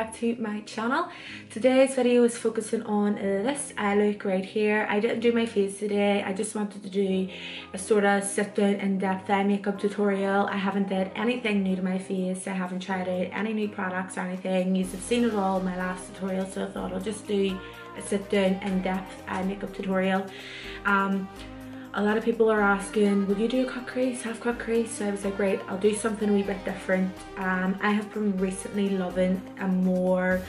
back to my channel. Today's video is focusing on this eye look right here. I didn't do my face today. I just wanted to do a sort of sit down in-depth eye makeup tutorial. I haven't did anything new to my face. I haven't tried out any new products or anything. You've seen it all in my last tutorial, so I thought I'll just do a sit down in-depth eye makeup tutorial. A lot of people are asking, will you do a cut crease, half cut crease? So I was like, right, I'll do something a wee bit different. I have been recently loving a more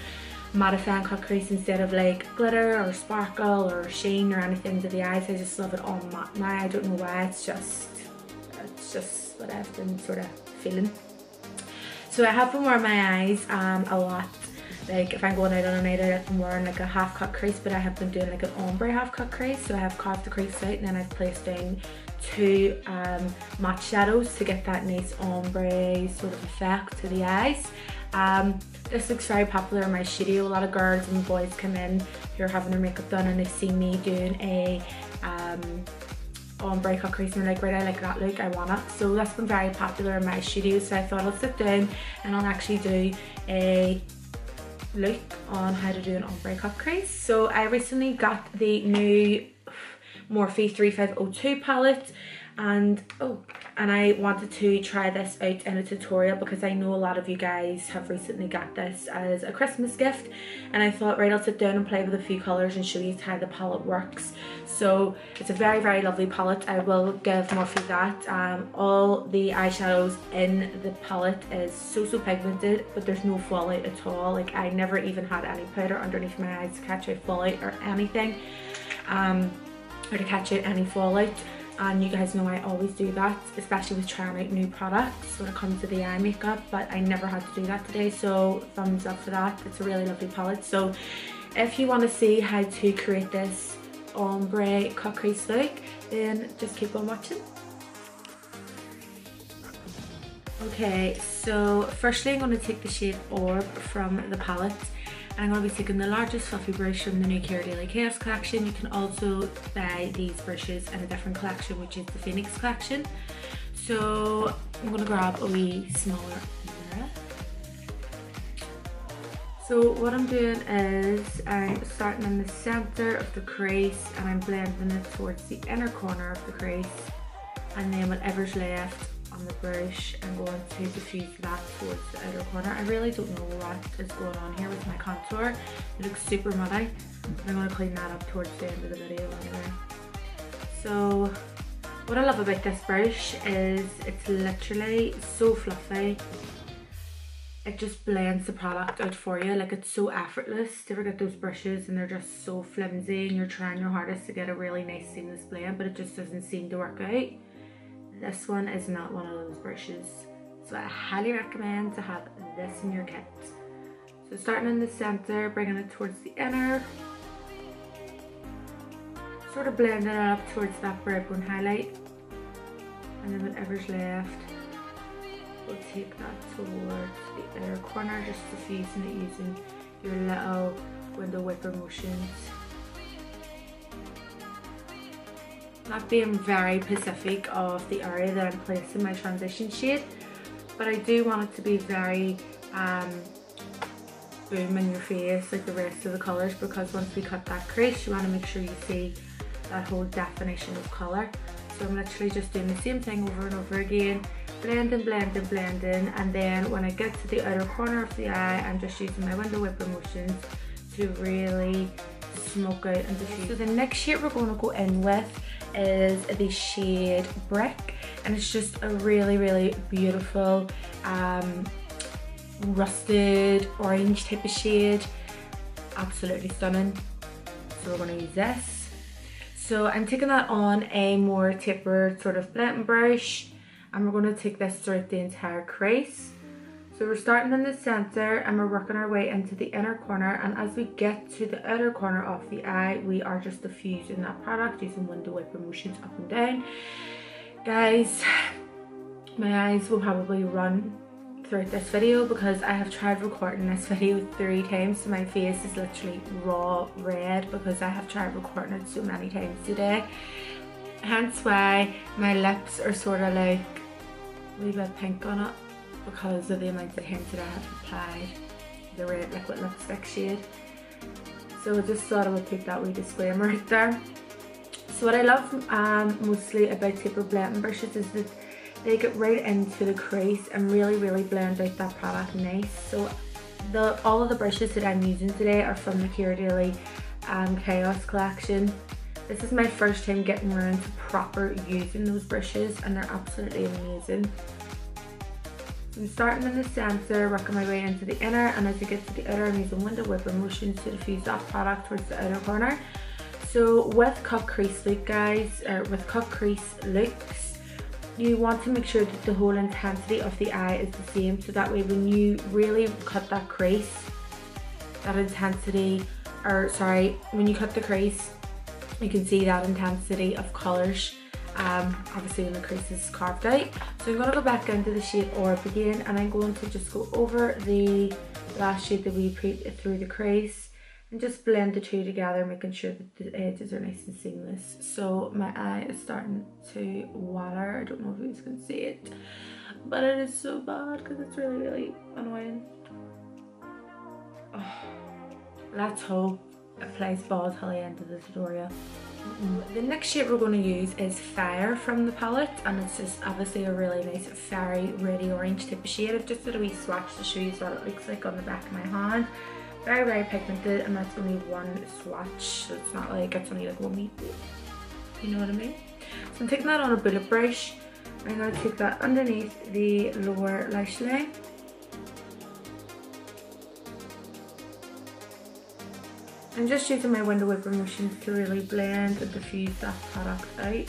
mattifying cut crease instead of like glitter or sparkle or sheen or anything to the eyes. I just love it all matte now. I don't know why, it's just what I've been sort of feeling. So I have been wearing my eyes a lot. Like if I'm going out on a night out, I'm wearing like a half cut crease, but I have been doing like an ombre half cut crease. So I have carved the crease out and then I've placed down two matte shadows to get that nice ombre sort of effect to the eyes. This looks very popular in my studio. A lot of girls and boys come in who are having their makeup done and they see me doing a ombre cut crease and they're like, right, I like that look, I want it. So that's been very popular in my studio, so I thought I'll sit down and I'll actually do a look on how to do an ombre cut crease. So I recently got the new Morphe 3502 palette and I wanted to try this out in a tutorial because I know a lot of you guys have recently got this as a Christmas gift, and I thought, right, I'll sit down and play with a few colours and show you how the palette works. So it's a very lovely palette. I will give Morphe that. All the eyeshadows in the palette is so pigmented, but there's no fallout at all. Like I never even had any powder underneath my eyes to catch out fallout or anything, or to catch out any fallout. And you guys know I always do that, especially with trying out new products when it comes to the eye makeup, but I never had to do that today, so thumbs up for that. It's a really lovely palette. So if you want to see how to create this ombre cut crease look, then just keep on watching. Okay, so firstly I'm going to take the shade Orb from the palette. I'm going to be taking the largest fluffy brush from the new Care Daily Chaos collection. You can also buy these brushes in a different collection, which is the Phoenix collection. So I'm going to grab a wee smaller mirror. So what I'm doing is I'm starting in the center of the crease and I'm blending it towards the inner corner of the crease, and then whatever's left on the brush I'm going to diffuse that towards the outer corner. I really don't know what is going on here with my contour. It looks super muddy. I'm going to clean that up towards the end of the video anyway. So what I love about this brush is it's literally so fluffy. It just blends the product out for you. Like it's so effortless. Do you ever get those brushes and they're just so flimsy and you're trying your hardest to get a really nice seamless blend, but it just doesn't seem to work out? This one is not one of those brushes, so I highly recommend to have this in your kit. So starting in the center, bringing it towards the inner, sort of blending it up towards that brow bone highlight, and then whatever's left, we'll take that towards the outer corner, just diffusing it using your little window wiper motions. Not being very specific of the area that I'm placing my transition shade, but I do want it to be very boom in your face like the rest of the colours, because once we cut that crease you want to make sure you see that whole definition of colour. So I'm literally just doing the same thing over and over again, blending, and then when I get to the outer corner of the eye I'm just using my window wiper motions to really smoke out and diffuse. So the next shade we're going to go in with is the shade Brick, and it's just a really beautiful rusted orange type of shade. Absolutely stunning. So we're going to use this. So I'm taking that on a more tapered sort of blending brush, and we're going to take this throughout the entire crease. So we're starting in the center and we're working our way into the inner corner, and as we get to the outer corner of the eye we are just diffusing that product using window wiper motions up and down. Guys, my eyes will probably run throughout this video because I have tried recording this video 3 times, so my face is literally raw red because I have tried recording it so many times today. Hence why my lips are sort of like a wee bit pink on it, because of the amount of hints that I have applied the red liquid lipstick shade. So I just thought I would take that wee disclaimer right there. So what I love mostly about taper blending brushes is that they get right into the crease and really blend out that product nice. So all of the brushes that I'm using today are from the Kira Daily Chaos collection. This is my first time getting around to proper using those brushes, and they're absolutely amazing. So I'm starting in the center, working my way into the inner, and as I get to the outer, I'm using window whipper motions to diffuse that product towards the outer corner. So with cut crease look guys, or with cut crease looks, you want to make sure that the whole intensity of the eye is the same, so that way when you really cut that crease, that intensity, or sorry, when you cut the crease, you can see that intensity of colours, obviously when the crease is carved out. So I'm going to go back into the shade Orb again, and I'm going to just go over the last shade that we put through the crease and just blend the two together, making sure that the edges are nice and seamless. So my eye is starting to water. I don't know if you guys can see it, but it is so bad because it's really annoying. Oh, let's hope it plays ball till the end of the tutorial. The next shade we're going to use is Fire from the palette, and it's just obviously a really nice fiery reddy orange type of shade. I've just did a wee swatch to show you what it looks like on the back of my hand. Very pigmented, and that's only one swatch, so it's not like it's only like one wee, you know what I mean? So I'm taking that on a bullet brush. I'm going to take that underneath the lower lash line. I'm just using my window whipper motions to really blend and diffuse that product out.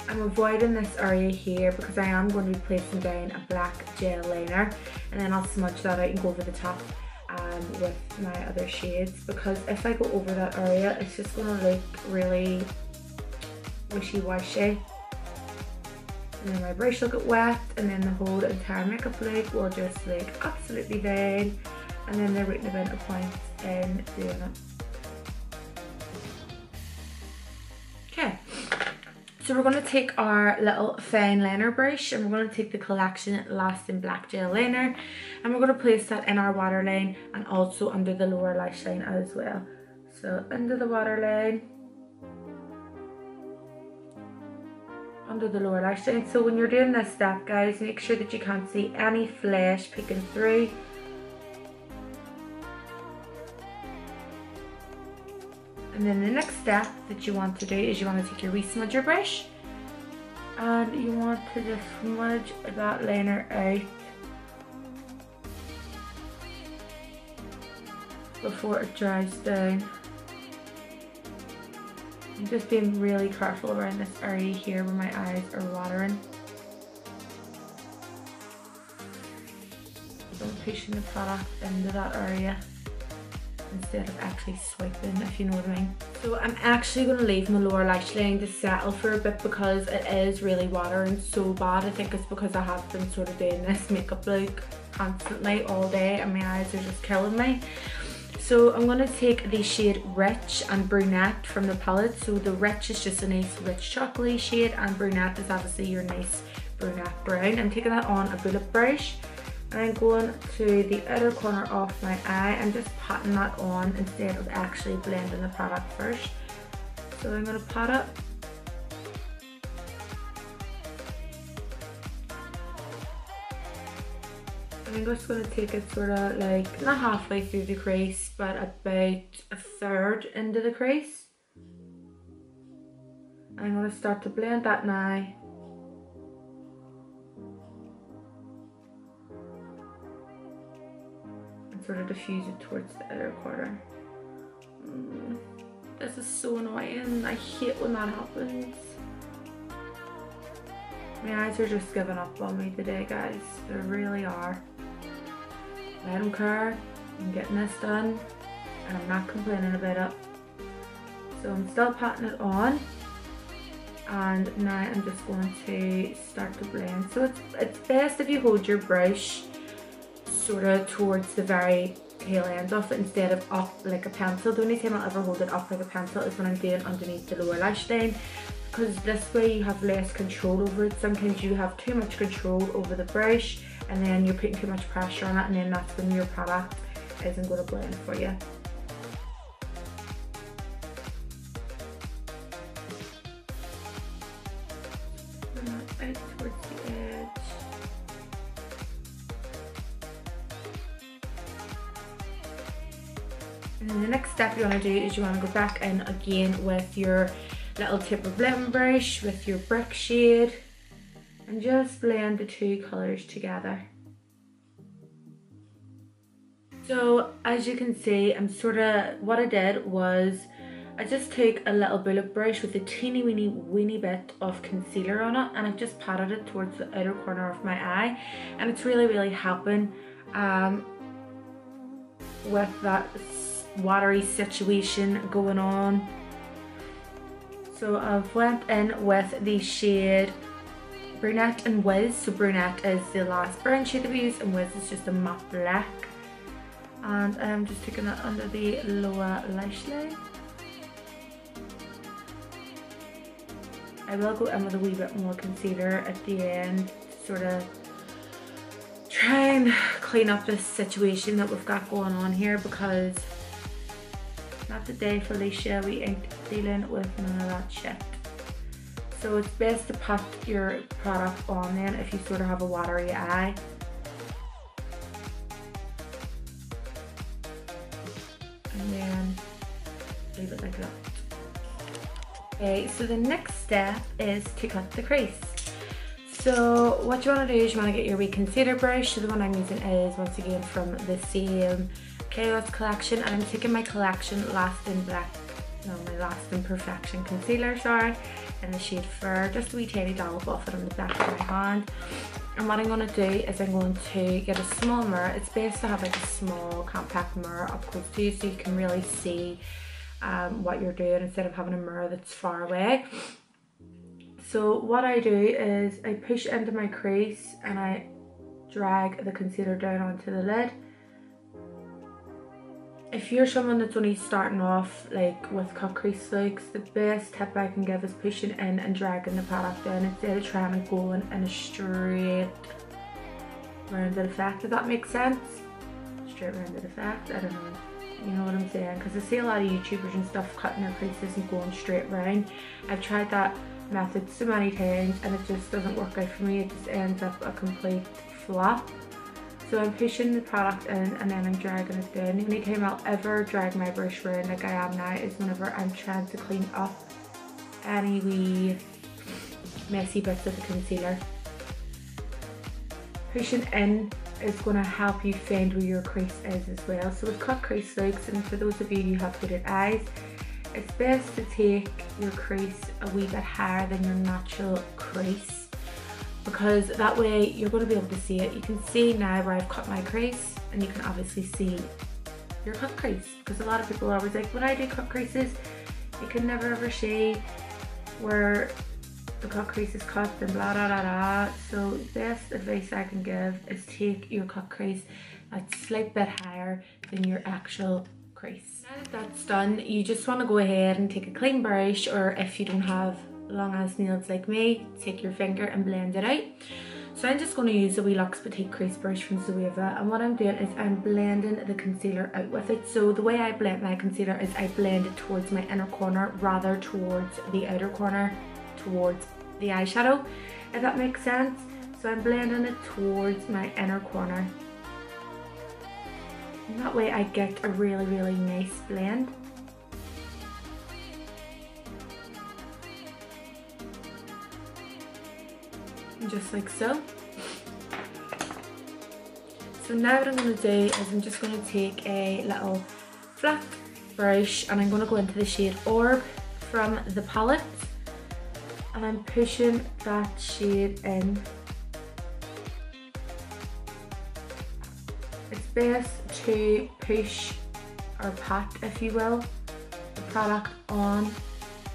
I'm avoiding this area here because I am going to be placing down a black gel liner, and then I'll smudge that out and go over the top with my other shades, because if I go over that area, it's just going to look really wishy-washy. And then my brush will get wet, and then the whole entire makeup look will just look absolutely vain. And then there wouldn't have been a point in doing it. Okay, so we're going to take our little fine liner brush, and we're going to take the Collection Lasting Black Gel Liner, and we're going to place that in our waterline and also under the lower lash line as well. So under the waterline, under the lower lash line. So when you're doing this step guys, make sure that you can't see any flesh peeking through. And then the next step that you want to do is you want to take your re-smudger brush, and you want to just smudge that liner out before it dries down. I'm just being really careful around this area here where my eyes are watering. So I'm pushing the product into that area instead of actually swiping, if you know what I mean. So I'm actually going to leave my lower lash line to settle for a bit because it is really watering so bad. I think it's because I have been sort of doing this makeup look constantly all day and my eyes are just killing me. So I'm going to take the shade Rich and Brunette from the palette. So the Rich is just a nice rich chocolatey shade, and Brunette is obviously your nice brunette brown. I'm taking that on a bullet brush. I'm going to the outer corner of my eye and just patting that on instead of actually blending the product first. So I'm going to pat it. And I'm just going to take it sort of like, not halfway through the crease, but about a third into the crease. And I'm going to start to blend that now. Sort of diffuse it towards the outer corner. This is so annoying. I hate when that happens. My eyes are just giving up on me today, guys. They really are. I don't care. I'm getting this done and I'm not complaining about it. So I'm still patting it on, and now I'm just going to start to blend. So it's best if you hold your brush sort of towards the very tail end of it instead of up like a pencil. The only time I'll ever hold it up like a pencil is when I'm doing underneath the lower lash line, because this way you have less control over it. Sometimes you have too much control over the brush and then you're putting too much pressure on it, and then that's when your product isn't going to blend for you. Out towards the edge. And then the next step you want to do is you want to go back in again with your little taper blending brush with your brick shade and just blend the two colours together. So as you can see, what I did was I just took a little bullet brush with a teeny weeny bit of concealer on it, and I just patted it towards the outer corner of my eye, and it's really helping with that watery situation going on. So I've went in with the shade Brunette and Wiz. So Brunette is the last brown shade that we use, and Wiz is just a matte black. And I'm just taking it under the lower lash line. I will go in with a wee bit more concealer at the end to sort of try and clean up this situation that we've got going on here, because not today, Felicia, we ain't dealing with none of that shit. So it's best to put your product on then if you sort of have a watery eye. And then leave it like that. Okay, so the next step is to cut the crease. So what you want to do is you want to get your wee concealer brush. So the one I'm using is once again from the same Chaos collection, and I'm taking my collection my Last in Perfection concealer, sorry, in the shade Fur, just a wee tiny dollop of it on the back of my hand. And what I'm going to do is I'm going to get a small mirror. It's best to have like a small compact mirror up close to you so you can really see what you're doing instead of having a mirror that's far away. So what I do is I push into my crease and I drag the concealer down onto the lid. If you're someone that's only starting off like with cut crease looks, the best tip I can give is pushing in and dragging the product down instead of trying to go in a straight rounded effect, if that makes sense. Straight rounded effect, I don't know, you know what I'm saying, because I see a lot of YouTubers and stuff cutting their creases and going straight round. I've tried that method so many times and it just doesn't work out for me. It just ends up a complete flop. So I'm pushing the product in and then I'm dragging it down. The only time I'll ever drag my brush around like I am now is whenever I'm trying to clean up any wee messy bits of the concealer. Pushing in is going to help you find where your crease is as well. So with cut crease looks, and for those of you who have hooded eyes, it's best to take your crease a wee bit higher than your natural crease, because that way you're going to be able to see it. You can see now where I've cut my crease, and you can obviously see your cut crease, because a lot of people are always like, when I do cut creases you can never ever see where the cut crease is cut and blah blah blah blah. So the best advice I can give is take your cut crease a slight bit higher than your actual crease. Now that that's done, you just want to go ahead and take a clean brush, or if you don't have long ass nails like me, take your finger and blend it out. So I'm just going to use a wee Luxe Petite crease brush from Zoeva, and what I'm doing is I'm blending the concealer out with it. So the way I blend my concealer is I blend it towards my inner corner rather towards the outer corner, towards the eyeshadow, if that makes sense. So I'm blending it towards my inner corner, and that way I get a really nice blend. Just like so. So now what I'm going to do is I'm just going to take a little flat brush and I'm going to go into the shade Orb from the palette, and I'm pushing that shade in. It's best to push or pat, if you will, the product on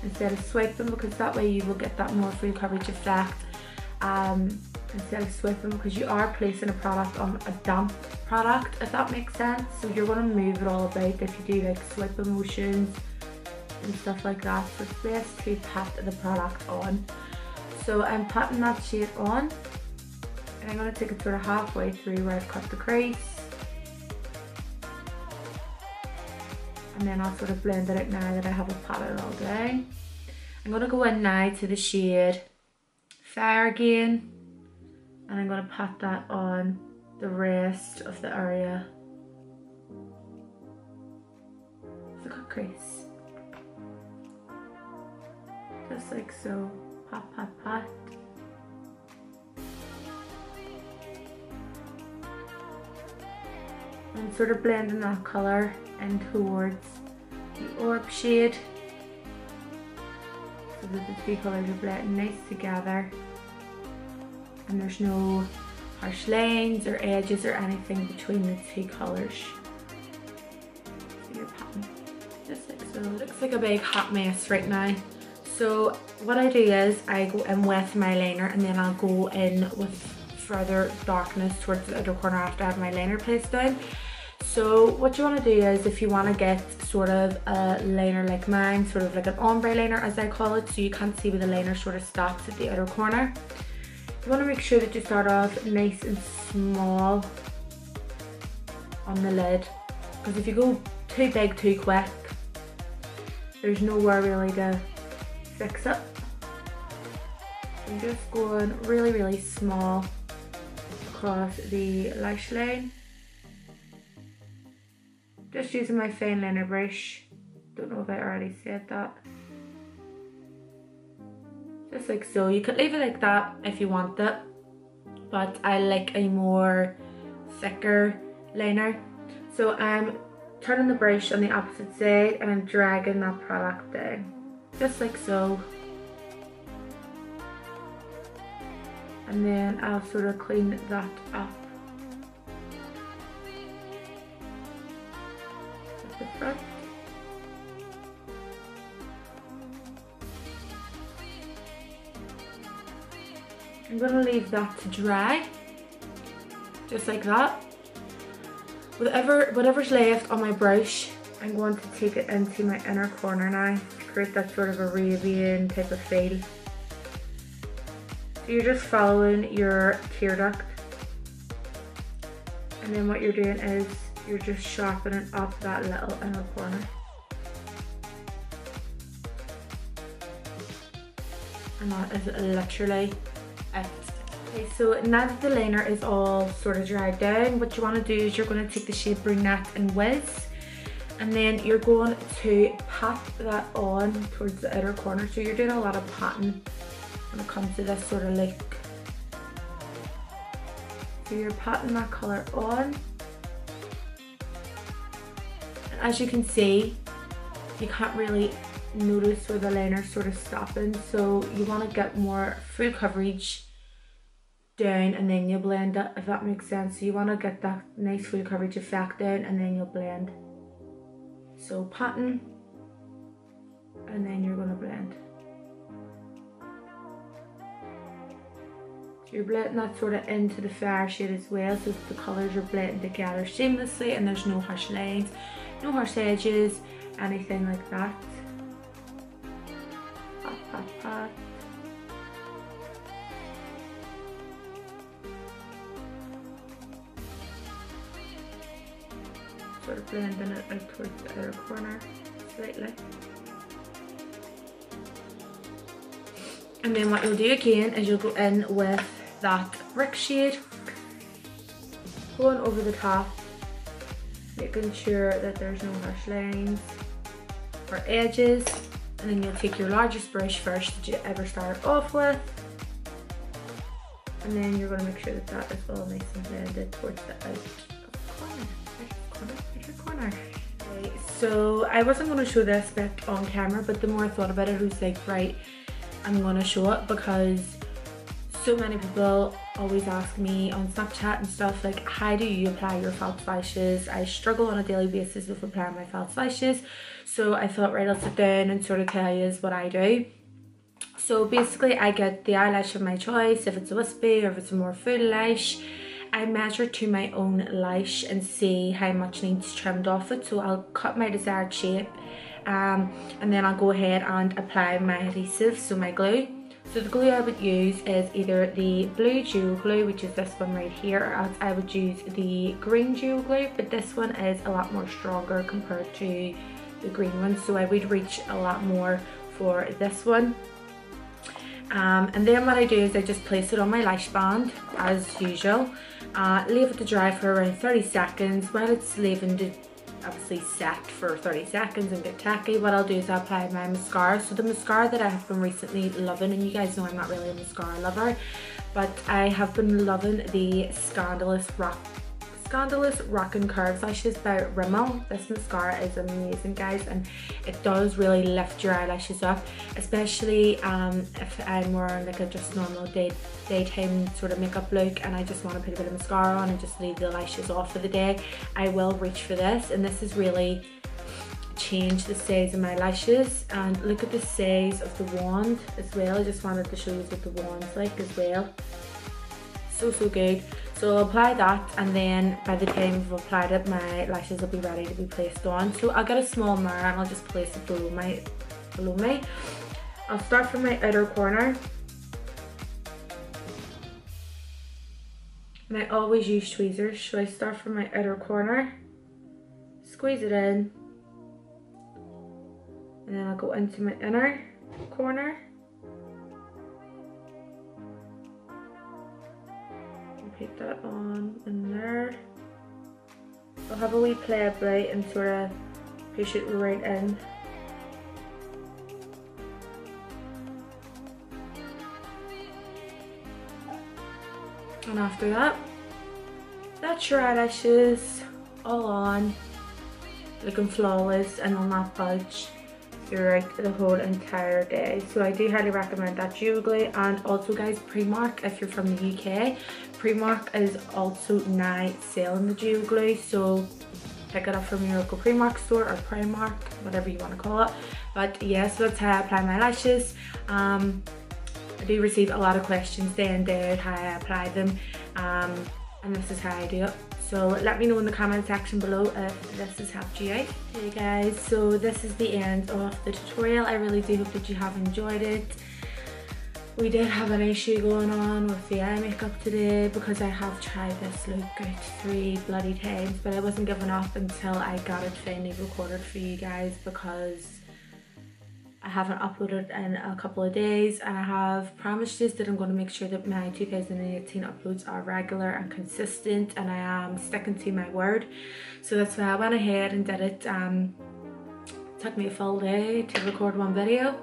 instead of swiping, because that way you will get that more full coverage effect instead of swiping, because you are placing a product on a damp product, if that makes sense. So you're going to move it all about. If you do like swiping motions, and stuff like that, so it's best to pat the product on. So I'm patting that shade on, and I'm going to take it sort of halfway through where I've cut the crease, and then I'll sort of blend it out now that I haven't patted it all down. I'm going to go in now to the shade Fire again, and I'm going to pat that on the rest of the area of the cut crease. Just like so. Pat, pat, pat. And sort of blending that colour in towards the orb shade, so that the two colours are blending nice together and there's no harsh lines or edges or anything between the two colours. So you're patting just like so. It looks like a big hot mess right now. So what I do is I go in with my liner, and then I'll go in with further darkness towards the outer corner after I have my liner placed down. So what you want to do is, if you want to get sort of a liner like mine, sort of like an ombre liner as I call it, so you can't see where the liner sort of stops at the outer corner, you want to make sure that you start off nice and small on the lid, because if you go too big too quick, there's nowhere really to fix it. I'm just going really, really small across the lash line. Just using my fine liner brush. Don't know if I already said that. Just like so. You could leave it like that if you want it, but I like a more thicker liner. So I'm turning the brush on the opposite side and I'm dragging that product down. Just like so. And then I'll sort of clean that up at the front. I'm going to leave that to dry, just like that. Whatever's left on my brush, I'm going to take it into my inner corner now to create that sort of Arabian type of feel. So you're just following your tear duct, and then what you're doing is you're just sharpening up that little inner corner. And that is literally it. Okay, so now that the liner is all sort of dried down, what you want to do is you're going to take the shade Brunette and Wiz, and then you're going to pat that on towards the outer corner. So you're doing a lot of patting when it comes to this sort of look. So you're patting that colour on, and as you can see, you can't really notice where the liner's sort of stopping, so you want to get more full coverage down and then you blend it, if that makes sense. So you want to get that nice full coverage effect down and then you'll blend. So patting, and then you're going to blend. So you're blending that sort of into the fair shade as well, so that the colours are blending together seamlessly and there's no harsh lines, no harsh edges, anything like that. Pat, pat, pat. Sort of blending it out towards the outer corner slightly. And then what you'll do again is you'll go in with that brick shade, going over the top, making sure that there's no harsh lines or edges, and then you'll take your largest brush first that you ever start off with, and then you're going to make sure that that is all nice and blended towards the outer corner. Okay, so I wasn't going to show this bit on camera, but the more I thought about it, I was like, right, I'm going to show it, because so many people always ask me on Snapchat and stuff, like, how do you apply your false lashes? I struggle on a daily basis with applying my false lashes, so I thought, right, I'll sit down and sort of tell you what I do. So basically I get the eyelash of my choice, if it's a wispy or if it's a more full lash. I measure to my own lash and see how much needs trimmed off it, so I'll cut my desired shape and then I'll go ahead and apply my adhesive, so my glue. So the glue I would use is either the blue dual glue, which is this one right here, or else I would use the green dual glue, but this one is a lot more stronger compared to the green one, so I would reach a lot more for this one. And then what I do is I just place it on my lash band as usual, leave it to dry for around 30 seconds. While it's leaving to obviously set for 30 seconds and get tacky, what I'll do is I'll apply my mascara. So the mascara that I have been recently loving, and you guys know I'm not really a mascara lover, but I have been loving the Scandalous Rockin' Curves Lashes by Rimmel. This mascara is amazing, guys, and it does really lift your eyelashes up, especially if I'm wearing like a just normal daytime sort of makeup look and I just want to put a bit of mascara on and just leave the lashes off for the day. I will reach for this, and this has really changed the size of my lashes. And look at the size of the wand as well. I just wanted to show you what the wand's like as well. So good. So I'll apply that, and then by the time I've applied it, my lashes will be ready to be placed on. So I'll get a small mirror and I'll just place it below me. I'll start from my outer corner. And I always use tweezers, so I start from my outer corner, squeeze it in, and then I'll go into my inner corner. Put that on in there. I'll have a wee play about and sort of push it right in. And after that, that's your eyelashes all on, looking flawless and will not budge throughout the whole entire day. So I do highly recommend that dual glue. And also, guys, Primark, if you're from the UK, Primark is also now selling the dual glue, so pick it up from your local Primark store or Primark, whatever you want to call it. But yeah, so that's how I apply my lashes. I do receive a lot of questions day in day out how I apply them, and this is how I do it. So let me know in the comment section below if this has helped you out. Hey guys, so this is the end of the tutorial. I really do hope that you have enjoyed it. We did have an issue going on with the eye makeup today because I have tried this look out 3 bloody times, but I wasn't giving up until I got it finally recorded for you guys, because I haven't uploaded in a couple of days. I have promised you that I'm going to make sure that my 2018 uploads are regular and consistent, and I am sticking to my word. So that's why I went ahead and did it. It took me a full day to record one video,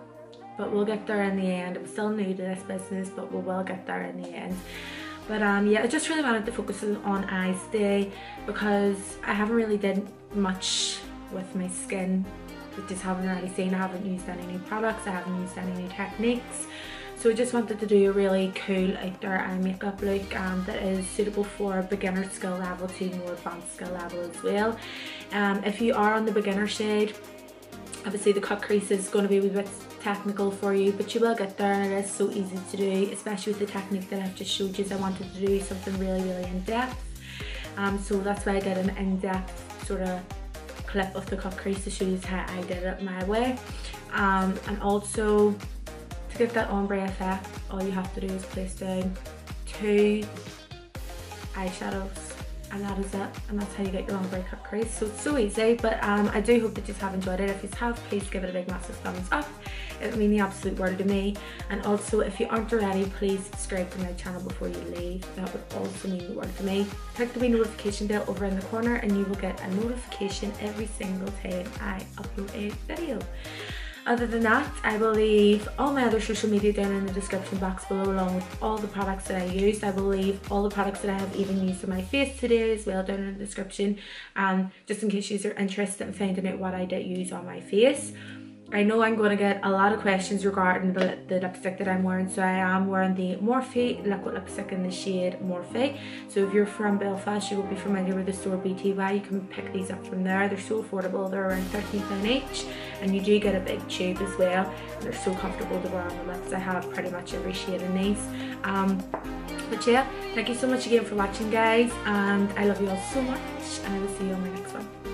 but we'll get there in the end. I'm still new to this business, but we will get there in the end. But yeah, I just really wanted to focus on eyes today because I haven't really did much with my skin. You just haven't already seen. I haven't used any new products, I haven't used any new techniques. So I just wanted to do a really cool outdoor eye makeup look that is suitable for beginner skill level to more advanced skill level as well. If you are on the beginner side, obviously the cut crease is going to be a wee bit technical for you, but you will get there, and it is so easy to do, especially with the technique that I've just showed you. I wanted to do something really in-depth, so that's why I did an in-depth sort of clip of the cut crease to show you how I did it my way. And also, to get that ombre effect, all you have to do is place down 2 eyeshadows, and that is it, and that's how you get your ombre cut crease. So it's so easy. But I do hope that you have enjoyed it. If you have, please give it a big massive thumbs up. It would mean the absolute world to me. And also, if you aren't already, please subscribe to my channel before you leave. That would also mean the world to me. Click the wee notification bell over in the corner and you will get a notification every single time I upload a video. Other than that, I will leave all my other social media down in the description box below, along with all the products that I used. I will leave all the products that I have even used on my face today as well down in the description, just in case you are interested in finding out what I did use on my face. I know I'm going to get a lot of questions regarding the lipstick that I'm wearing. So I am wearing the Morphe liquid lipstick in the shade Morphe. So if you're from Belfast, you will be familiar with the store BTY. You can pick these up from there. They're so affordable. They're around £13 each, and you do get a big tube as well. And they're so comfortable to wear on the lips. I have pretty much every shade in these. But yeah, thank you so much again for watching, guys, and I love you all so much, and I will see you on my next one.